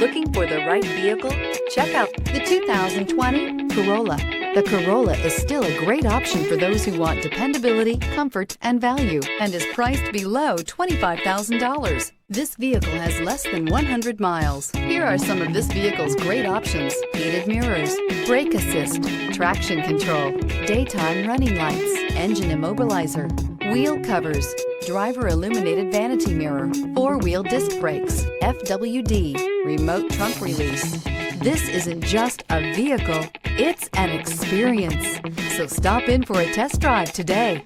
Looking for the right vehicle? Check out the 2020 Corolla. The Corolla is still a great option for those who want dependability, comfort, and value, and is priced below $25,000. This vehicle has less than 100 miles. Here are some of this vehicle's great options: heated mirrors, brake assist, traction control, daytime running lights, engine immobilizer, wheel covers, driver illuminated vanity mirror, four-wheel disc brakes, FWD, remote trunk release. This isn't just a vehicle, it's an experience. So stop in for a test drive today.